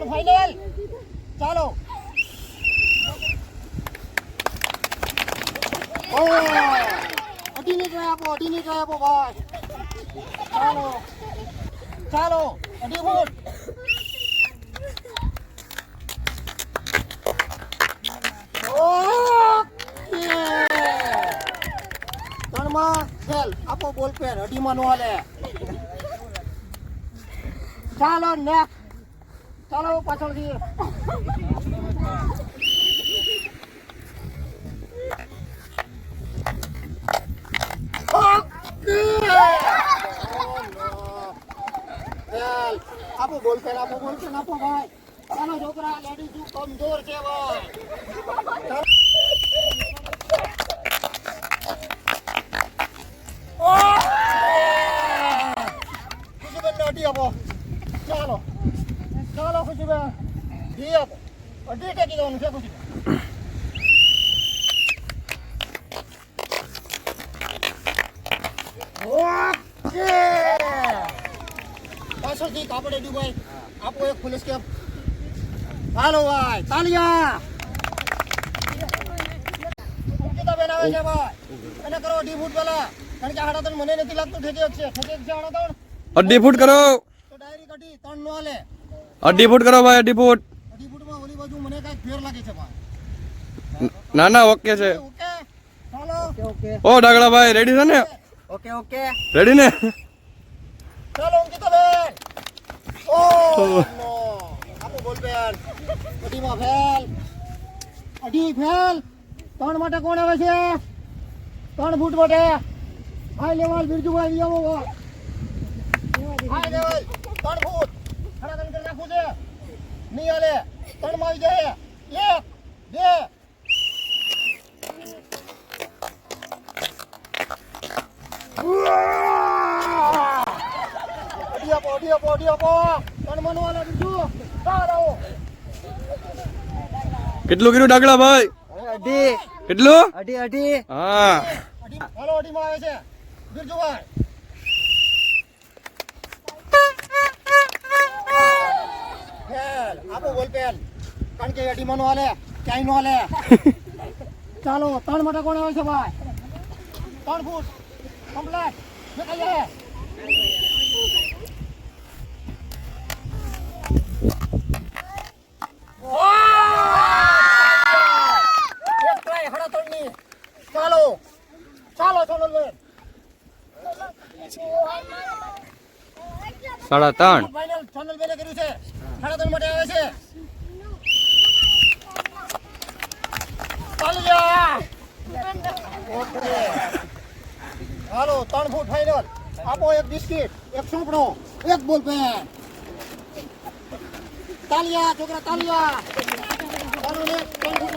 ત્રણ ફાઇનલ. ચાલો અઢીની ટ્રાય આપો ભાઈ. ચાલો ચાલો 2 ફૂટ. ત્રણમાં ફેલ આપો બોલ પેન. અઢીમાં નો હાલે. ચાલો નેક્સ્ટ. ચાલો પાછળથી. આપો બોલ પેન આપો ભાઈ. ચાલો છોકરા લેડીઝ કમજોર છે ભાઈ. ખુશીબેન અઢી આપો. ચાલો ચાલો ખુશીબેન ધી આપો. અઢી ટેકી દેવાનું છે ખુશીબેન. પાછળથી કાપડે ડૂબાઈ આપો એક ફૂલ સ્કેપ. હાલો ભાઈ તાલિયા. અંકિતાબેન આવે છે ભાઈ. એને કરો 2 ફૂટ પેલા. કારણ કે હાડા મને નથી લાગતું ઠેકે છે હાડા 2 ફૂટ કરો. તો ડાયરી કઢી 3 નો હાલે. 2 ફૂટ કરો ભાઈ. 2 ફૂટ. 2 ફૂટમાં ઓલી બાજુ મને કઈક ફેર લાગે છે ભાઈ. ના ના ઓકે છે. ઓકે ચાલો ઓકે. ઓ ડાગડા ભાઈ રેડી છે ને? ઓકે રેડી ને? ચાલો અંકિતાબેન. ઓ નો આપો બોલ બેન. અઢીમાં ફેલ. અઢી ફેલ. 3 માટે કોણ આવે છે? 3 ફૂટ માટે હાઈ લેવલ બિરજુભાઈ આવો. હાઈ લેવલ 3 ફૂટ. ખડા કરી નાખવું છે. નહીં હાલે. 3 માં આવી જાય. 1 2 અઢી આપો. 3 માં નો હાલે બીજું. બહાર આવો. કેટલું કર્યું ડાગડા ભાઈ? અઢી. કેટલું? અઢી. હા હાલો અઢીમાં આવે છે બિરજુભાઈ. ફેલ આપો બોલ પેન. કારણ કે અઢીમાં નો હાલે. ક્યાંય નો હાલે. ચાલો 3 માટે કોણ આવે છે ભાઈ? 3 ફૂટ કમ્પ્લીટ. નીકળી જાય. એક ટ્રાય હડા 3 ની. ચાલો સોનલબેન. 3.5. ફાઇનલ સોનલબેને કર્યું છે. 3.5 માટે આવે છે. તાલિયા. ઓકે હાલો 3 ફૂટ ફાઇનલ. આપો એક બિસ્કિટ, એક સોપડો, એક બોલ પેન. તાલિયા છોકરા તાલિયા. ચાલો ને 3 ફૂટ